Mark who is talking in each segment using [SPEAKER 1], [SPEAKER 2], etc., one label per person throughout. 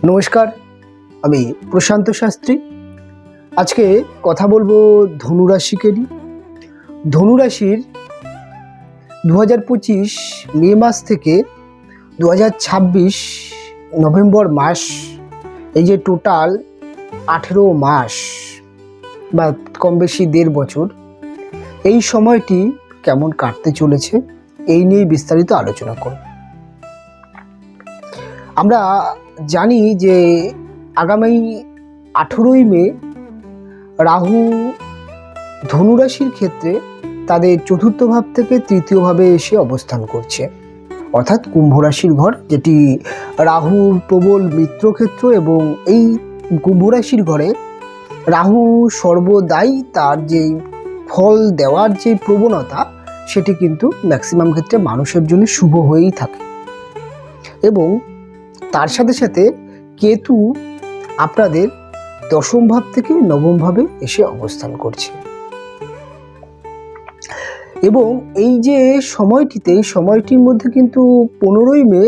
[SPEAKER 1] নমস্কার, আমি প্রশান্ত শাস্ত্রী। আজকে কথা বলবো ধনুরাশিকে নিয়ে। ধনুরাশির 2025 মে মাস থেকে 2026 নভেম্বর মাস, এই যে টোটাল 18 মাস বা কম বেশি 1.5 বছর, এই সময়টি কেমন কাটতে চলেছে এই নিয়ে বিস্তারিত আলোচনা করব। আমরা জানি যে আগামী 18ই মে রাহু ধনুরাশির ক্ষেত্রে তাদের চতুর্থ ভাব থেকে তৃতীয় ভাবে এসে অবস্থান করছে, অর্থাৎ কুম্ভ রাশির ঘর, যেটি রাহুর প্রবল মিত্রক্ষেত্র। এবং এই কুম্ভ রাশির ঘরে রাহু সর্বদাই তার যে ফল দেওয়ার যে প্রবণতা, সেটি কিন্তু ম্যাক্সিমাম ক্ষেত্রে মানুষের জন্য শুভ হয়েই থাকে। এবং তার সাথে সাথে কেতু আপনাদের দশম ভাব থেকে নবম ভাবে এসে অবস্থান করছে। এবং এই যে সময়টির মধ্যে কিন্তু 15ই মে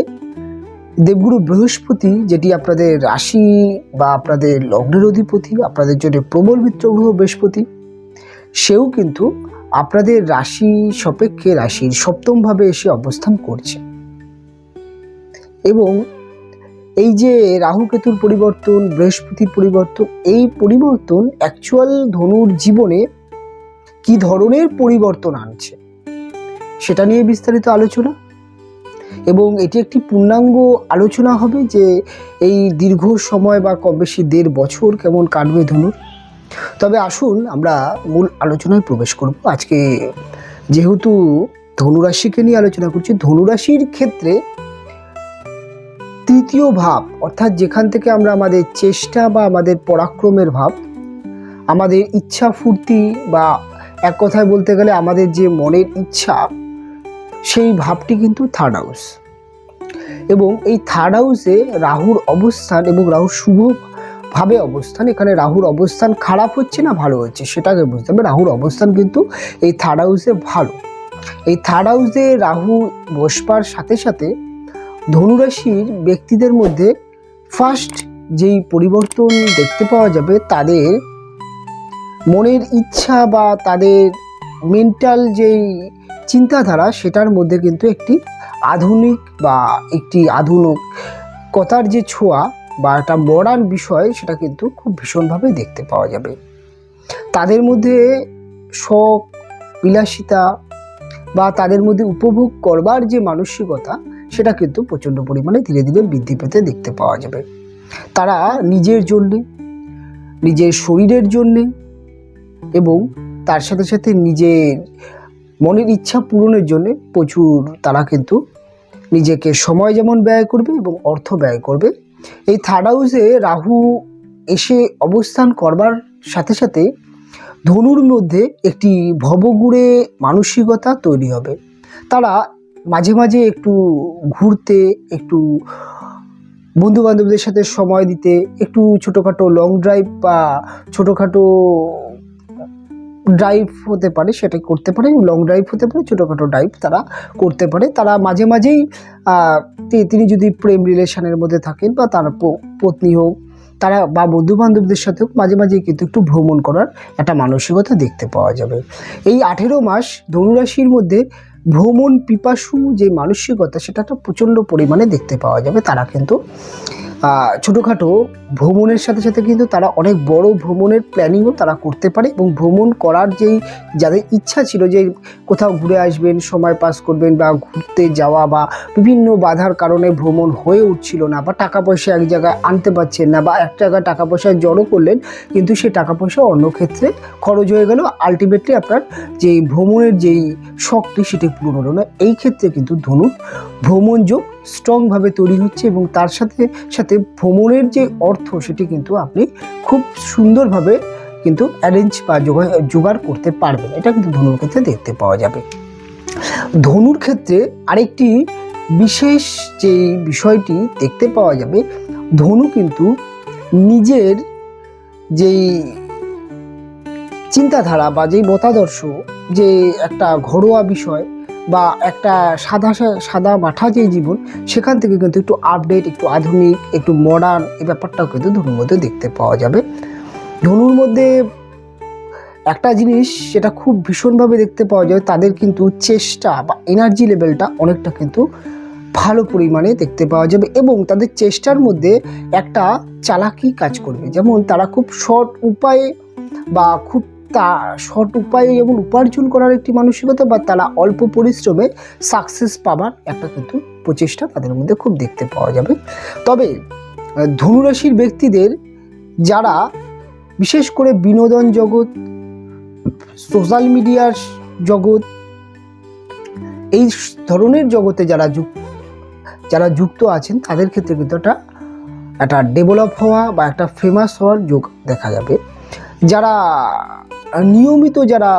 [SPEAKER 1] দেবগুরু বৃহস্পতি, যেটি আপনাদের রাশি বা আপনাদের লগ্নের অধিপতি, আপনাদের জন্য প্রবল মিত্র গ্রহ বৃহস্পতি, সেও কিন্তু আপনাদের রাশি সাপেক্ষে রাশির সপ্তম ভাবে এসে অবস্থান করছে। এবং এই যে রাহু কেতুর পরিবর্তন, বৃহস্পতির পরিবর্তন, এই পরিবর্তন অ্যাকচুয়াল ধনুর জীবনে কি ধরনের পরিবর্তন আনছে সেটা নিয়ে বিস্তারিত আলোচনা। এবং এটি একটি পূর্ণাঙ্গ আলোচনা হবে যে এই দীর্ঘ সময় বা কম বেশি 1.5 বছর কেমন কাটবে ধনুর। তবে আসুন আমরা মূল আলোচনায় প্রবেশ করব। আজকে যেহেতু ধনুরাশিকে নিয়ে আলোচনা করছি, ধনুরাশির ক্ষেত্রে তৃতীয় ভাব, অর্থাৎ যেখান থেকে আমরা আমাদের চেষ্টা বা আমাদের পরাক্রমের ভাব, আমাদের ইচ্ছা ফুর্তি বা এক কথায় বলতে গেলে আমাদের যে মনের ইচ্ছা, সেই ভাবটি কিন্তু থার্ড হাউস। এবং এই থার্ড হাউসে রাহুর অবস্থান এবং রাহুর শুভ ভাবে অবস্থান, এখানে রাহুর অবস্থান খারাপ হচ্ছে না ভালো হচ্ছে সেটাকে বুঝতে হবে। রাহুর অবস্থান কিন্তু এই থার্ড হাউসে ভালো। এই থার্ড হাউসে রাহু বসবার সাথে সাথে ধনুরাশির ব্যক্তিদের মধ্যে ফার্স্ট যেই পরিবর্তন দেখতে পাওয়া যাবে, তাদের মনের ইচ্ছা বা তাদের মেন্টাল যেই চিন্তাধারা, সেটার মধ্যে কিন্তু একটি আধুনিক বা একটি আধুনিকতার যে ছোঁয়া বা একটা মডার্ন বিষয়, সেটা কিন্তু খুব ভীষণভাবে দেখতে পাওয়া যাবে। তাদের মধ্যে শখ, বিলাসিতা বা তাদের মধ্যে উপভোগ করবার যে মানসিকতা, সেটা কিন্তু প্রচণ্ড পরিমাণে ধীরে ধীরে বৃদ্ধি পেতে দেখতে পাওয়া যাবে। তারা নিজের জন্যে, নিজের শরীরের জন্যে এবং তার সাথে সাথে নিজের মনের ইচ্ছা পূরণের জন্য প্রচুর তারা কিন্তু নিজেকে সময় যেমন ব্যয় করবে এবং অর্থ ব্যয় করবে। এই থার্ড হাউসে রাহু এসে অবস্থান করবার সাথে সাথে ধনুর মধ্যে একটি ভবঘুরে মানসিকতা তৈরি হবে। তারা মাঝে মাঝে একটু ঘুরতে, একটু বন্ধু বান্ধবদের সাথে সময় দিতে, একটু ছোটোখাটো লং ড্রাইভ বা ছোটোখাটো ড্রাইভ হতে পারে, সেটা করতে পারে, লং ড্রাইভ হতে পারে, ছোটোখাটো ড্রাইভ তারা করতে পারে। তারা মাঝে মাঝেই তিনি যদি প্রেম রিলেশনের মধ্যে থাকেন বা তার পত্নী হোক, তারা বা বন্ধু বান্ধবদের সাথেও মাঝে মাঝেই কিন্তু একটু ভ্রমণ করার একটা মানসিকতা দেখতে পাওয়া যাবে। এই 18 মাস ধনুরাশির মধ্যে ভ্রমণ পিপাসু যে মানসিকতা, সেটা তো প্রচণ্ড পরিমাণে দেখতে পাওয়া যাবে। তারা কিন্তু ছোটোখাটো ভ্রমণের সাথে সাথে কিন্তু তারা অনেক বড় ভ্রমণের প্ল্যানিংও তারা করতে পারে। এবং ভ্রমণ করার যেই যাদের ইচ্ছা ছিল যে কোথাও ঘুরে আসবেন, সময় পাস করবেন বা ঘুরতে যাওয়া, বা বিভিন্ন বাধার কারণে ভ্রমণ হয়ে উঠছিল না, বা টাকা পয়সা এক জায়গায় আনতে পারছেন না, বা এক জায়গায় টাকা পয়সা জড়ো করলেন কিন্তু সেই টাকা পয়সা অন্য ক্ষেত্রে খরচ হয়ে গেল, আলটিমেটলি আপনার যেই ভ্রমণের যেই শখটি সেটি পূরণ হলো না। এই ক্ষেত্রে কিন্তু ধনুর ভ্রমণ যোগ স্ট্রংভাবে তৈরি হচ্ছে। এবং তার সাথে সাথে ভ্রমণের যে অর্থ, সেটি কিন্তু আপনি খুব সুন্দরভাবে কিন্তু অ্যারেঞ্জ বা জোগাড় করতে পারবেন। এটা কিন্তু ধনুর ক্ষেত্রে দেখতে পাওয়া যাবে। ধনুর ক্ষেত্রে আরেকটি বিশেষ যে বিষয়টি দেখতে পাওয়া যাবে, ধনু কিন্তু নিজের যেই চিন্তাধারা বা যেই মতাদর্শ, যে একটা ঘরোয়া বিষয় বা একটা সাদা মাঠা যে জীবন, সেখান থেকে কিন্তু একটু আপডেট, একটু আধুনিক, একটু মডার্ন এই ব্যাপারটাও কিন্তু ধনুর মধ্যে দেখতে পাওয়া যাবে। ধনুর মধ্যে একটা জিনিস সেটা খুব ভীষণভাবে দেখতে পাওয়া যায়, তাদের কিন্তু চেষ্টা বা এনার্জি লেভেলটা অনেকটা কিন্তু ভালো পরিমাণে দেখতে পাওয়া যাবে এবং তাদের চেষ্টার মধ্যে একটা চালাকি কাজ করবে। যেমন তারা খুব শর্ট উপায়ে বা খুব শর্ট উপায়ে যেমন উপার্জন করার একটি মানসিকতা, বা তারা অল্প পরিশ্রমে সাকসেস পাবার একটা কিন্তু প্রচেষ্টা তাদের মধ্যে খুব দেখতে পাওয়া যাবে। তবে ধনুরাশির ব্যক্তিদের যারা বিশেষ করে বিনোদন জগৎ, সোশ্যাল মিডিয়ার জগৎ, এই ধরনের জগতে যারা যুক্ত আছেন, তাদের ক্ষেত্রে কিন্তু একটা ডেভেলপ হওয়া বা একটা ফেমাস হওয়ার যোগ দেখা যাবে। যারা নিয়মিত যারা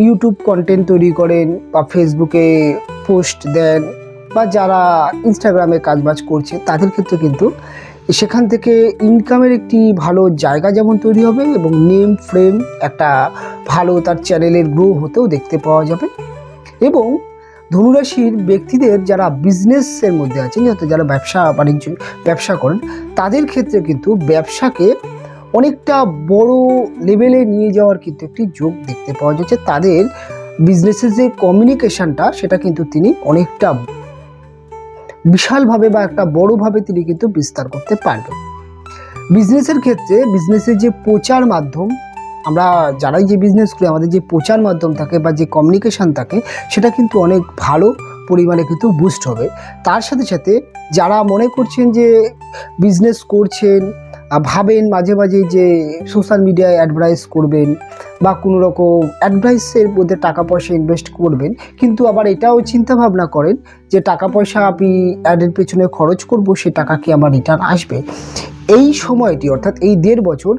[SPEAKER 1] ইউটিউব কন্টেন্ট তৈরি করেন বা ফেসবুকে পোস্ট দেন বা যারা ইনস্টাগ্রামে কাজবাজ করছে, তাদের ক্ষেত্রে কিন্তু সেখান থেকে ইনকামের একটি ভালো জায়গা যেমন তৈরি হবে এবং নেম ফ্রেম একটা ভালো তার চ্যানেলের গ্রো হতেও দেখতে পাওয়া যাবে। এবং ধনুরাশির ব্যক্তিদের যারা বিজনেসের মধ্যে আছেন, যারা ব্যবসা করেন, তাদের ক্ষেত্রে কিন্তু ব্যবসাকে অনেকটা বড় লেভেলে নিয়ে যাওয়ার কিন্তু একটি যোগ দেখতে পাওয়া যাচ্ছে। তাদের বিজনেসের যে কমিউনিকেশনটা, সেটা কিন্তু তিনি অনেকটা বিশালভাবে বা একটা বড়োভাবে তিনি কিন্তু বিস্তার করতে পারবেন। বিজনেসের ক্ষেত্রে বিজনেসের যে প্রচার মাধ্যম, আমরা যারাই যে বিজনেস করি, আমাদের যে প্রচার মাধ্যম থাকে বা যে কমিউনিকেশান থাকে, সেটা কিন্তু অনেক ভালো পরিমাণে কিন্তু বুস্ট হবে। তার সাথে সাথে যারা মনে করছেন যে বিজনেস করছেন, ভাবেন মাঝে মাঝে যে সোশ্যাল মিডিয়ায় অ্যাডভার্টাইজ করবেন বা কোনো রকম অ্যাডভাইসের মধ্যে টাকা পয়সা ইনভেস্ট করবেন, কিন্তু আবার এটাও চিন্তা ভাবনা করেন যে টাকা পয়সা আমি অ্যাডের পেছনে খরচ করব, সে টাকা কি আমার রিটার্ন আসবে। এই সময়টি অর্থাৎ এই 1.5 বছর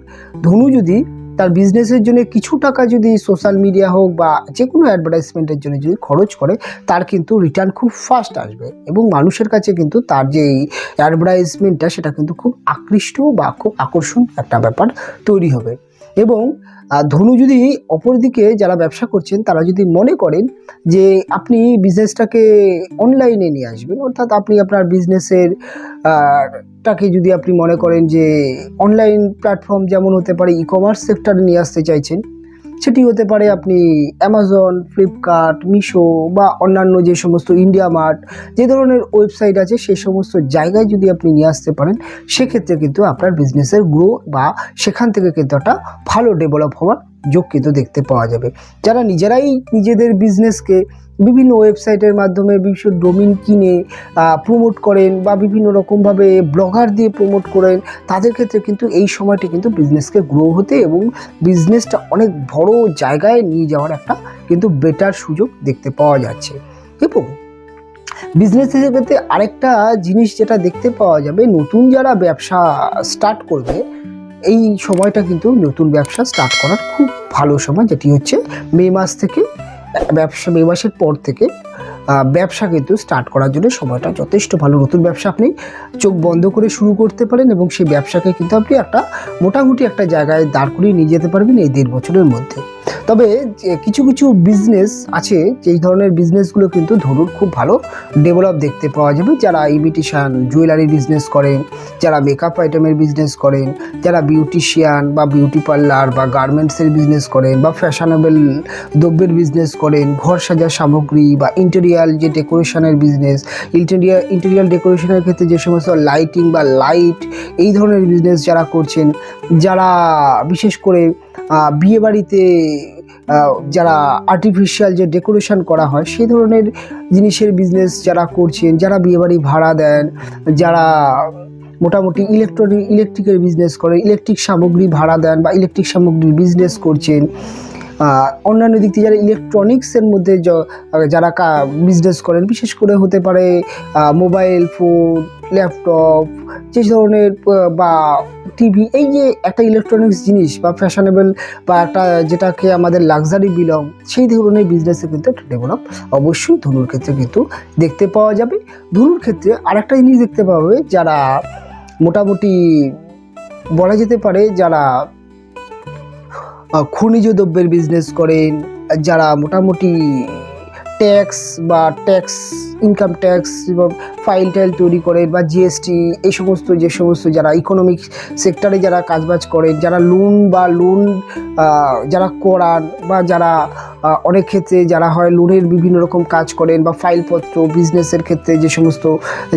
[SPEAKER 1] ধনু যদি তার বিজনেসের জন্য কিছু টাকা যদি সোশ্যাল মিডিয়া হোক বা যে কোনো অ্যাডভার্টাইজমেন্টের জন্য যদি খরচ করে, তার কিন্তু রিটার্ন খুব ফাস্ট আসবে এবং মানুষের কাছে কিন্তু তার যে অ্যাডভার্টাইজমেন্টটা, সেটা কিন্তু খুব আকৃষ্ট বা খুব আকর্ষণ একটা ব্যাপার তৈরি হবে। এবং ধনু যদি অপরদিকে যারা ব্যবসা করছেন, তারা যদি মনে করেন যে আপনি বিজনেসটাকে অনলাইনে নিয়ে আসবেন, অর্থাৎ আপনি আপনার বিজনেসের টাকে যদি আপনি মনে করেন যে অনলাইন প্ল্যাটফর্ম যেমন হতে পারে ই-কমার্স সেক্টরে নিয়ে আসতে চাইছেন, সেটি হতে পারে আপনি অ্যামাজন, ফ্লিপকার্ট, মিশো বা অন্যান্য যে সমস্ত ইন্ডিয়া মার্ট, যে ধরনের ওয়েবসাইট আছে, সেই সমস্ত জায়গায় যদি আপনি নিয়ে আসতে পারেন, সেক্ষেত্রে কিন্তু আপনার বিজনেসের গ্রো বা সেখান থেকে কিন্তু একটা ভালো ডেভেলপ হওয়ার যোগ কিন্তু দেখতে পাওয়া যাবে। যারা নিজেরাই নিজেদের বিজনেসকে বিভিন্ন ওয়েবসাইটের মাধ্যমে বিভিন্ন ডোমিন কিনে প্রমোট করেন বা বিভিন্ন রকমভাবে ব্লগার দিয়ে প্রমোট করেন, তাদের ক্ষেত্রে কিন্তু এই সময়টি কিন্তু বিজনেসকে গ্রো হতে এবং বিজনেসটা অনেক বড় জায়গায় নিয়ে যাওয়ার একটা কিন্তু বেটার সুযোগ দেখতে পাওয়া যাচ্ছে। এবং বিজনেসের ক্ষেত্রে আরেকটা জিনিস যেটা দেখতে পাওয়া যাবে, নতুন যারা ব্যবসা স্টার্ট করবে, এই সময়টা কিন্তু নতুন ব্যবসা স্টার্ট করার খুব ভালো সময়, যেটি হচ্ছে মে মাসের পর থেকে ব্যবসা কিন্তু স্টার্ট করার জন্য সময়টা যথেষ্ট ভালো। নতুন ব্যবসা আপনি চোখ বন্ধ করে শুরু করতে পারেন এবং সেই ব্যবসাকে কিন্তু আপনি একটা মোটামুটি একটা জায়গায় দাঁড় করিয়ে নিয়ে যেতে পারবেন এই 1.5 বছরের মধ্যে। তবে কিছু কিছু বিজনেস আছে, যেই ধরনের বিজনেসগুলো কিন্তু ধরুন খুব ভালো ডেভেলপ দেখতে পাওয়া যাবে। যারা ইমিটেশন জুয়েলারি বিজনেস করেন, যারা মেকআপ আইটেমের বিজনেস করেন, যারা বিউটিশিয়ান বা বিউটি পার্লার বা গার্মেন্টসের বিজনেস করেন বা ফ্যাশনেবল দ্রব্যের বিজনেস করেন, ঘর সাজার সামগ্রী বা ইন্টেরিয়াল যে ডেকোরেশনের বিজনেস, ইন্টেরিয়াল ডেকোরেশনের ক্ষেত্রে যে সমস্ত লাইটিং বা লাইট, এই ধরনের বিজনেস যারা করছেন, যারা বিশেষ করে বিয়েবাড়িতে যারা আর্টিফিশিয়াল যে ডেকোরেশন করা হয়, সেই ধরনের জিনিসের বিজনেস যারা করছেন, যারা বিয়েবাড়ি ভাড়া দেন, যারা মোটামুটি ইলেকট্রিকের বিজনেস করে, ইলেকট্রিক সামগ্রী ভাড়া দেন বা ইলেকট্রিক সামগ্রীর বিজনেস করছেন, অন্যান্য দিক থেকে যারা ইলেকট্রনিক্সের মধ্যে যারা বিজনেস করেন, বিশেষ করে হতে পারে মোবাইল ফোন, ল্যাপটপ, যে ধরনের বা টিভি, এই যে একটা ইলেকট্রনিক্স জিনিস বা ফ্যাশনেবল বা একটা যেটাকে আমাদের লাক্সারি বিলং, সেই ধরনের বিজনেসে কিন্তু একটা ডেভেলপ অবশ্যই ধনুর ক্ষেত্রে কিন্তু দেখতে পাওয়া যাবে। ধনুর ক্ষেত্রে আরেকটা জিনিস দেখতে পাওয়া যাবে, যারা মোটামুটি বলা যেতে পারে যারা খনিজ দ্রব্যের বিজনেস করেন, যারা মোটামুটি ট্যাক্স বা ইনকাম ট্যাক্স এবং ফাইল টাইল তৈরি করেন বা জিএসটি এই সমস্ত যে সমস্ত যারা ইকোনমিক সেক্টরে যারা কাজবাজ করেন, যারা লোন যারা করান বা যারা অনেক ক্ষেত্রে যারা হয় লোনের বিভিন্ন রকম কাজ করেন বা ফাইলপত্র বিজনেসের ক্ষেত্রে যে সমস্ত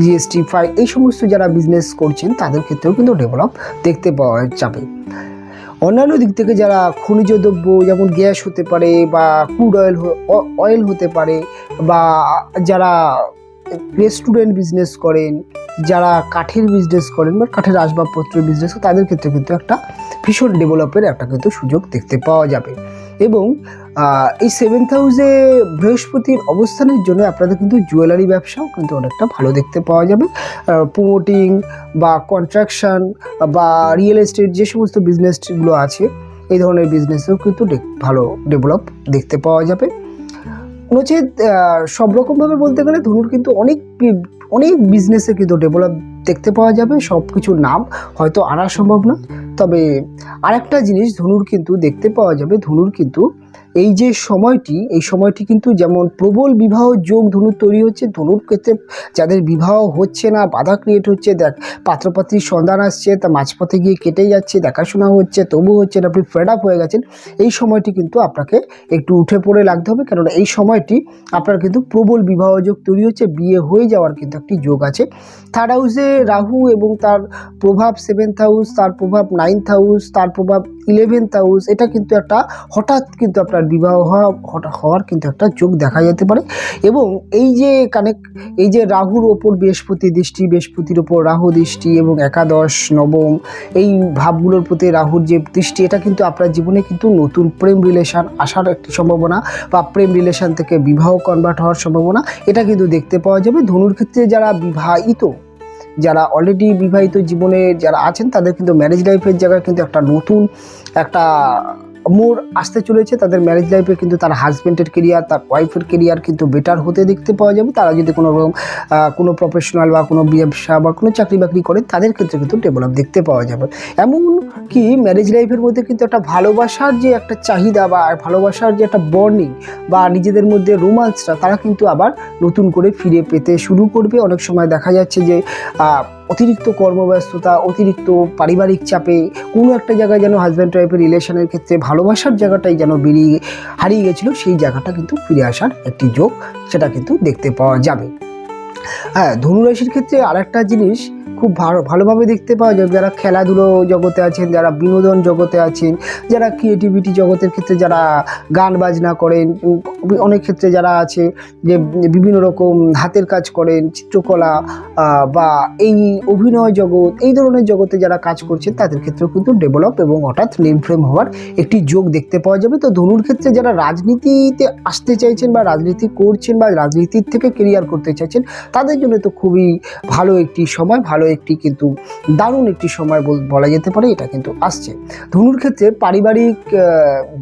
[SPEAKER 1] জিএসটি ফাইল এই সমস্ত যারা বিজনেস করছেন তাদের ক্ষেত্রেও কিন্তু ডেভেলপ দেখতে পাওয়া যাবে। অন্যান্য দিক থেকে যারা খনিজ দ্রব্য যেমন গ্যাস হতে পারে বা ক্রুড অয়েল হতে পারে বা যারা রেস্টুরেন্ট বিজনেস করেন, যারা কাঠের বিজনেস করেন বা কাঠের আসবাবপত্রের বিজনেস তাদের ক্ষেত্রে কিন্তু একটা ভীষণ ডেভেলপের একটা কিন্তু সুযোগ দেখতে পাওয়া যাবে। এবং এই 7th হাউসে বৃহস্পতির অবস্থানের জন্য আপনাদের কিন্তু জুয়েলারি ব্যবসাও কিন্তু অনেকটা ভালো দেখতে পাওয়া যাবে। প্রমোটিং বা কনস্ট্রাকশন বা রিয়েল এস্টেট যে সমস্ত বিজনেসগুলো আছে এই ধরনের বিজনেসেও কিন্তু ভালো ডেভেলপ দেখতে পাওয়া যাবে। নচেত সব রকমভাবে বলতে গেলে ধনুর কিন্তু অনেক বিজনেসে কিন্তু ডেভেলপ দেখতে পাওয়া যাবে। সব কিছুর নাম হয়তো আনা সম্ভব না, তবে আরেকটা জিনিস ধনুর কিন্তু দেখতে পাওয়া যাবে। ধনুর কিন্তু এই যে সময়টি কিন্তু যেমন প্রবল বিবাহ যোগ ধনুর তৈরি হচ্ছে, ধনুর ক্ষেত্রে যাদের বিবাহ হচ্ছে না, বাধা ক্রিয়েট হচ্ছে, পাত্রপাত্রীর সন্ধান আসছে, তা মাঝপথে গিয়ে কেটে যাচ্ছে, দেখাশোনা হচ্ছে তবু হচ্ছে না, আপনি ফেড আপ হয়ে গেছেন, এই সময়টি কিন্তু আপনাকে একটু উঠে পড়ে লাগতে হবে, কেননা এই সময়টি আপনার কিন্তু প্রবল বিবাহ যোগ তৈরি হচ্ছে, বিয়ে হয়ে যাওয়ার কিন্তু একটি যোগ আছে। 3rd হাউসে রাহু এবং তার প্রভাব 7th হাউস, তার প্রভাব 9th হাউস, তার প্রভাব 11th হাউস, এটা কিন্তু একটা হঠাৎ কিন্তু আপনার বিবাহ হওয়ার কিন্তু একটা যোগ দেখা যেতে পারে। এবং এই যে রাহুর ওপর বৃহস্পতির দৃষ্টি, বৃহস্পতির ওপর রাহু দৃষ্টি এবং একাদশ নবম এই ভাবগুলোর প্রতি রাহুর যে দৃষ্টি, এটা কিন্তু আপনার জীবনে কিন্তু নতুন প্রেম রিলেশন আসার একটি সম্ভাবনা বা প্রেম রিলেশন থেকে বিবাহ কনভার্ট হওয়ার সম্ভাবনা এটা কিন্তু দেখতে পাওয়া যাবে। ধনুর ক্ষেত্রে যারা অলরেডি বিবাহিত জীবনে যারা আছেন তাদের কিন্তু ম্যারেজ লাইফের জায়গায় কিন্তু একটা নতুন একটা মোড় আসতে চলেছে। তাদের ম্যারেজ লাইফে কিন্তু তার হাজব্যান্ডের কেরিয়ার, তার ওয়াইফের কেরিয়ার কিন্তু বেটার হতে দেখতে পাওয়া যাবে। তারা যদি কোনো প্রফেশনাল বা কোনো ব্যবসা বা কোনো চাকরি বাকরি করেন তাদের ক্ষেত্রে কিন্তু ডেভেলপ দেখতে পাওয়া যাবে। এমন কি ম্যারেজ লাইফের মধ্যে কিন্তু একটা ভালোবাসার যে একটা চাহিদা বা ভালোবাসার যে একটা বর্নিং বা নিজেদের মধ্যে রোমান্সটা তারা কিন্তু আবার নতুন করে ফিরে পেতে শুরু করবে। অনেক সময় দেখা যাচ্ছে যে অতিরিক্ত কর্মব্যস্ততা, অতিরিক্ত পারিবারিক চাপে কোনো একটা জায়গায় যেন হাজব্যান্ড ওয়াইফের রিলেশনের ক্ষেত্রে ভালোবাসার জায়গাটাই যেন হারিয়ে গেছিলো, সেই জায়গাটা কিন্তু ফিরে আসার একটি যোগ সেটা কিন্তু দেখতে পাওয়া যাবে। হ্যাঁ, ধনুরাশির ক্ষেত্রে আরেকটা জিনিস খুব ভালোভাবে দেখতে পাওয়া যাবে। যারা খেলাধুলো জগতে আছেন, যারা বিনোদন জগতে আছেন, যারা ক্রিয়েটিভিটি জগতের ক্ষেত্রে যারা গান বাজনা করেন, অনেক ক্ষেত্রে যারা আছে যে বিভিন্ন রকম হাতের কাজ করেন, চিত্রকলা বা এই অভিনয় জগৎ এই ধরনের জগতে যারা কাজ করছেন তাদের ক্ষেত্রেও কিন্তু ডেভেলপ এবং হঠাৎ নেম ফ্রেম হওয়ার একটি যোগ দেখতে পাওয়া যাবে। তো ধনুর ক্ষেত্রে যারা রাজনীতিতে আসতে চাইছেন বা রাজনীতি করছেন বা রাজনীতির থেকে কেরিয়ার করতে চাইছেন তাদের জন্য তো খুবই ভালো একটি সময়, ভালো একটি কিন্তু দারুণ একটি সময় বলা যেতে পারে, এটা কিন্তু আসছে। ধনুর ক্ষেত্রে পারিবারিক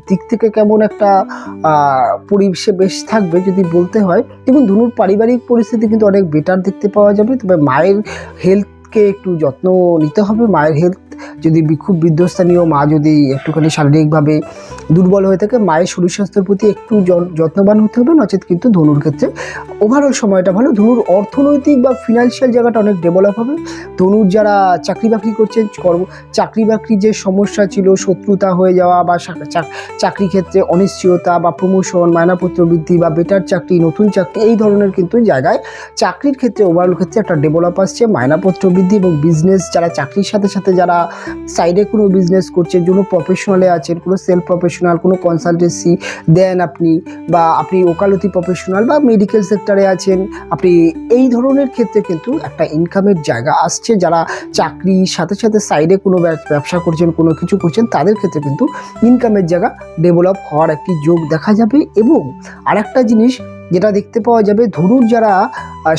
[SPEAKER 1] দিক থেকে কেমন একটা পরিবেশে বেশ থাকবে যদি বলতে হয়, এবং ধনুর পারিবারিক পরিস্থিতি কিন্তু অনেক বেটার দেখতে পাওয়া যাবে। তবে মায়ের হেলথকে একটু যত্ন নিতে হবে। মায়ের হেলথ যদি খুব বিধ্বস্থানীয়, মা যদি একটুখানি শারীরিকভাবে দুর্বল হয়ে থাকে, মায়ের শরীর স্বাস্থ্যের প্রতি একটু যত্নবান হতে হবে, নচেত কিন্তু ধনুর ক্ষেত্রে ওভারঅল সময়টা ভালো। ধনুর অর্থনৈতিক বা ফিনান্সিয়াল জায়গাটা অনেক ডেভেলপ হবে। ধনুর যারা চাকরি বাকরি করছেন, চাকরি বাকরি যে সমস্যা ছিল, শত্রুতা হয়ে যাওয়া বা চাকরি ক্ষেত্রে অনিশ্চয়তা বা প্রমোশন, মায়নাপত্র বৃদ্ধি বা বেটার চাকরি, নতুন চাকরি এই ধরনের কিন্তু জায়গায় চাকরির ক্ষেত্রে ওভারঅল ক্ষেত্রে একটা ডেভেলপ আসছে। মায়নাপত্র বৃদ্ধি এবং বিজনেস যারা চাকরির সাথে সাথে যারা সাইডে কোনো বিজনেস করছেন, কোনো প্রফেশনালে আছেন, কোনো সেলফ প্রফেশনাল, কোনো কনসালটেন্সি দেন আপনি ওকালতি প্রফেশনাল বা মেডিকেল সেক্টরে আছেন, আপনি এই ধরনের ক্ষেত্রে কিন্তু একটা ইনকামের জায়গা আসছে। যারা চাকরির সাথে সাথে সাইডে কোনো ব্যবসা করছেন, কোনো কিছু করছেন তাদের ক্ষেত্রে কিন্তু ইনকামের জায়গা ডেভেলপ হওয়ার একটি যোগ দেখা যাবে। এবং আরেকটা জিনিস যেটা দেখতে পাওয়া যাবে, ধনুর যারা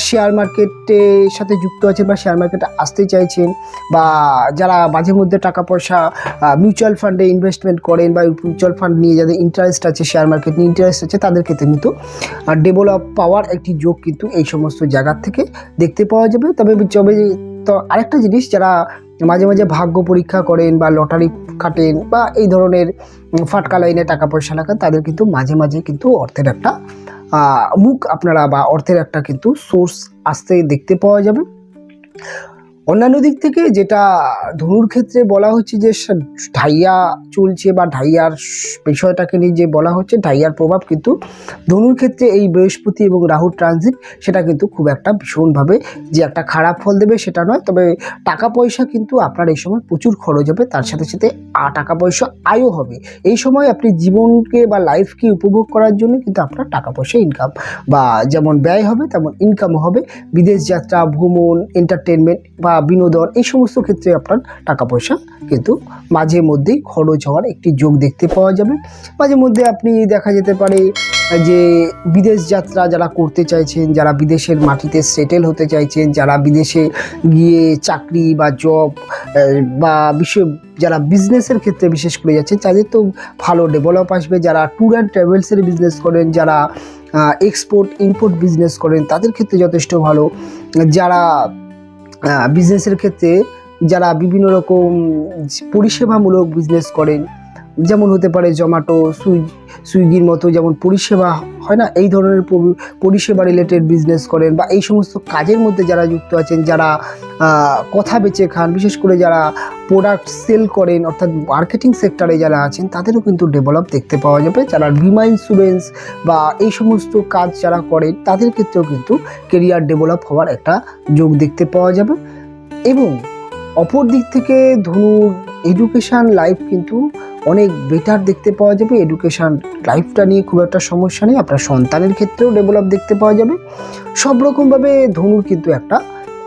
[SPEAKER 1] শেয়ার মার্কেটের সাথে যুক্ত আছেন বা শেয়ার মার্কেটে আসতে চাইছেন বা যারা মাঝে মধ্যে টাকা পয়সা মিউচুয়াল ফান্ডে ইনভেস্টমেন্ট করেন বা মিউচুয়াল ফান্ড নিয়ে যাদের ইন্টারেস্ট আছে, শেয়ার মার্কেট নিয়ে ইন্টারেস্ট আছে, তাদের ক্ষেত্রে কিন্তু ডেভেলপ পাওয়ার একটি যোগ কিন্তু এই সমস্ত জায়গার থেকে দেখতে পাওয়া যাবে। তবে আরেকটা জিনিস, যারা মাঝে মাঝে ভাগ্য পরীক্ষা করেন বা লটারি কাটেন বা এই ধরনের ফাটকা লাইনে টাকা পয়সা লাগান, তাদের কিন্তু মাঝে মাঝে কিন্তু অর্থের একটা মুখ আপনারা বা অর্থের একটা কিন্তু সোর্স আসতে দেখতে পাওয়া যাবে। অন্যান্য দিক থেকে যেটা ধনুর ক্ষেত্রে বলা হচ্ছে যে ঢাইয়া চলছে বা ঢাইয়ার বিষয়টাকে নিয়ে যে বলা হচ্ছে, ঢাইয়ার প্রভাব কিন্তু ধনুর ক্ষেত্রে এই বৃহস্পতি এবং রাহুর ট্রানজিট সেটা কিন্তু খুব একটা ভীষণভাবে যে একটা খারাপ ফল দেবে সেটা নয়। তবে টাকা পয়সা কিন্তু আপনার এই সময় প্রচুর খরচ হবে, তার সাথে সাথে টাকা পয়সা আয়ও হবে। এই সময় আপনি জীবনকে বা লাইফকে উপভোগ করার জন্য কিন্তু আপনার টাকা পয়সা ইনকাম বা যেমন ব্যয় হবে তেমন ইনকামও হবে। বিদেশ যাত্রা, ভ্রমণ, এন্টারটেনমেন্ট বা বিনোদন এই সমস্ত ক্ষেত্রে আপনার টাকা পয়সা কিন্তু মাঝে মধ্যেই খরচ হওয়ার একটি যোগ দেখতে পাওয়া যাবে। মাঝে মধ্যে আপনি দেখা যেতে পারে যে বিদেশ যাত্রা যারা করতে চাইছেন, যারা বিদেশের মাটিতে সেটেল হতে চাইছেন, যারা বিদেশে গিয়ে চাকরি বা জব বা যারা বিজনেসের ক্ষেত্রে বিশেষ করে যাচ্ছেন তাদের তো ভালো ডেভেলপ আসবে। যারা ট্যুর অ্যান্ড ট্রাভেলসের বিজনেস করেন, যারা এক্সপোর্ট ইম্পোর্ট বিজনেস করেন তাদের ক্ষেত্রে যথেষ্ট ভালো। যারা বিজনেসের ক্ষেত্রে যারা বিভিন্ন রকম পরিষেবামূলক বিজনেস করেন, যেমন হতে পারে জোম্যাটো, সুইগির মতো যেমন পরিষেবা হয় না, এই ধরনের পরিষেবা রিলেটেড বিজনেস করেন বা এই সমস্ত কাজের মধ্যে যারা যুক্ত আছেন, যারা কথা বেচে খান, বিশেষ করে যারা প্রোডাক্ট সেল করেন অর্থাৎ মার্কেটিং সেক্টরে যারা আছেন তাদেরও কিন্তু ডেভেলপ দেখতে পাওয়া যাবে। যারা বিমা ইন্স্যুরেন্স বা এই সমস্ত কাজ যারা করেন তাদের ক্ষেত্রেও কিন্তু কেরিয়ার ডেভেলপ হওয়ার একটা যোগ দেখতে পাওয়া যাবে। এবং অপর দিক থেকে ধনুর এডুকেশান লাইফ কিন্তু অনেক বেটার দেখতে পাওয়া যাবে। এডুকেশান লাইফটা নিয়ে খুব একটা সমস্যা নেই, আপনার সন্তানের ক্ষেত্রেও ডেভেলপ দেখতে পাওয়া যাবে। সব রকমভাবে ধনুর কিন্তু একটা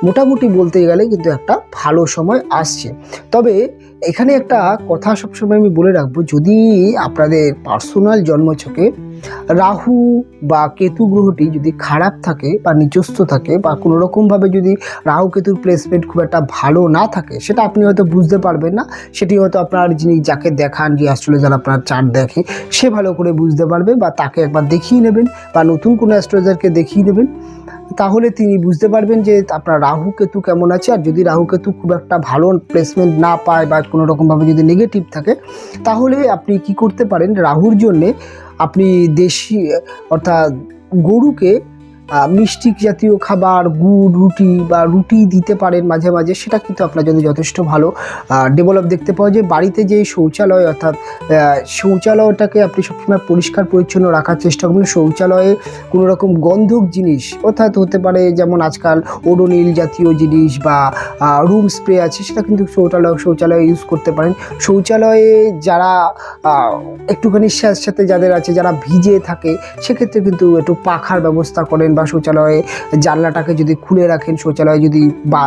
[SPEAKER 1] মোটামুটি বলতে গেলে কিন্তু একটা ভালো সময় আসছে। তবে এখানে একটা কথা সবসময় আমি বলে রাখবো, যদি আপনাদের পার্সোনাল জন্মছকে রাহু বা কেতু গ্রহটি যদি খারাপ থাকে বা নিচস্থ থাকে বা কোনো রকমভাবে যদি রাহু কেতুর প্লেসমেন্ট খুব একটা ভালো না থাকে, সেটা আপনি হয়তো বুঝতে পারবেন না। সেটি হয়তো আপনার যিনি যাকে দেখান, যে অ্যাস্ট্রোলজার আপনার চার্ট দেখে সে ভালো করে বুঝতে পারবে, বা তাকে একবার দেখিয়ে নেবেন বা নতুন কোনো অ্যাস্ট্রোলজারকে দেখিয়ে নেবেন, তাহলে তিনি বুঝতে পারবেন যে আপনার রাহু কেতু কেমন আছে। আর যদি রাহু কেতু খুব একটা ভালো প্লেসমেন্ট না পায় বা কোনো রকমভাবে যদি নেগেটিভ থাকে, তাহলে আপনি কি করতে পারেন, রাহুর জন্যে আপনি দেশি অর্থাৎ গরুকে মিষ্টি জাতীয় খাবার, গুড়, রুটি দিতে পারেন মাঝে মাঝে। সেটা কিন্তু আপনার জন্য যথেষ্ট ভালো ডেভেলপ দেখতে পাওয়া যায়। বাড়িতে যে শৌচালয় অর্থাৎ শৌচালয়টাকে আপনি সবসময় পরিষ্কার পরিচ্ছন্ন রাখার চেষ্টা করবেন। শৌচালয়ে কোনো রকম গন্ধক জিনিস অর্থাৎ হতে পারে যেমন আজকাল ওডোনিল জাতীয় জিনিস বা রুম স্প্রে আছে, সেটা কিন্তু শৌচালয়ে ইউজ করতে পারেন। শৌচালয়ে যারা একটুখানি সাথে যাদের আছে, যারা ভিজে থাকে, সেক্ষেত্রে কিন্তু একটু পাখার ব্যবস্থা করেন বা শৌচালয়ে জানলাটাকে যদি খুলে রাখেন, শৌচালয়ে যদি বা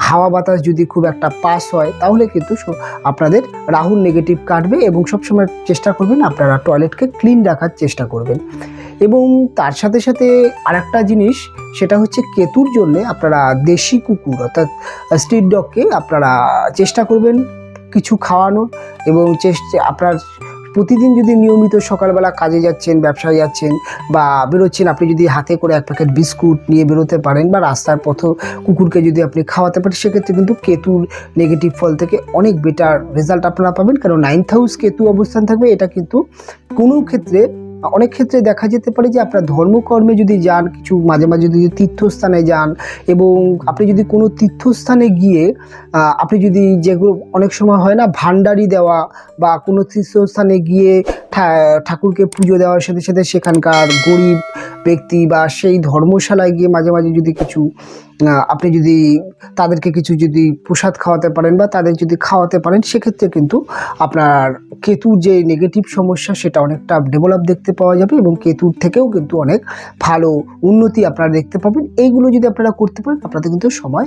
[SPEAKER 1] হাওয়া বাতাস যদি খুব একটা পাস হয়, তাহলে কিন্তু আপনাদের রাহুর নেগেটিভ কাটবে। এবং সবসময় চেষ্টা করবেন আপনারা টয়লেটকে ক্লিন রাখার চেষ্টা করবেন। এবং তার সাথে সাথে আরেকটা জিনিস, সেটা হচ্ছে কেতুর জন্যে আপনারা দেশি কুকুর অর্থাৎ স্ট্রিট ডগকে আপনারা চেষ্টা করবেন কিছু খাওয়ানোর। এবং আপনার প্রতিদিন যদি নিয়মিত সকালবেলা কাজে যাচ্ছেন, ব্যবসায় যাচ্ছেন বা বেরোচ্ছেন, আপনি যদি হাতে করে এক প্যাকেট বিস্কুট নিয়ে বেরোতে পারেন বা রাস্তার পথে কুকুরকে যদি আপনি খাওয়াতে পারেন, সেক্ষেত্রে কিন্তু কেতুর নেগেটিভ ফল থেকে অনেক বেটার রেজাল্ট আপনারা পাবেন। কারণ 9th হাউস কেতু অবস্থান থাকবে, এটা কিন্তু কোনো ক্ষেত্রে অনেক ক্ষেত্রে দেখা যেতে পারে যে আপনার ধর্মকর্মে যদি যান, কিছু মাঝে মাঝে যদি তীর্থস্থানে যান, এবং আপনি যদি কোনো তীর্থস্থানে গিয়ে আপনি যদি যেগুলো অনেক সময় হয় না ভান্ডারি দেওয়া বা কোনো তীর্থস্থানে গিয়ে ঠাকুরকে পুজো দেওয়ার সাথে সাথে সেখানকার গরিব ব্যক্তি বা সেই ধর্মশালায় গিয়ে মাঝে মাঝে যদি কিছু আপনি যদি তাদেরকে কিছু যদি প্রসাদ খাওয়াতে পারেন বা তাদের যদি খাওয়াতে পারেন, সেক্ষেত্রে কিন্তু আপনার কেতুর যে নেগেটিভ সমস্যা সেটা অনেকটা ডেভেলপ দেখতে পাওয়া যাবে এবং কেতুর থেকেও কিন্তু অনেক ভালো উন্নতি আপনারা দেখতে পাবেন। এইগুলো যদি আপনারা করতে পারেন, আপনাদের কিন্তু সময়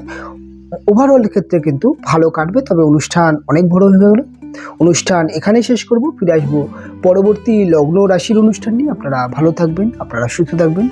[SPEAKER 1] ওভারঅল ক্ষেত্রে কিন্তু ভালো কাটবে। তবে অনুষ্ঠান অনেক বড় হয়ে গেল, অনুষ্ঠান এখানেই শেষ করব। ফিরে আসবো পরবর্তী লগ্ন রাশির অনুষ্ঠান নিয়ে। আপনারা ভালো থাকবেন, আপনারা সুস্থ থাকবেন।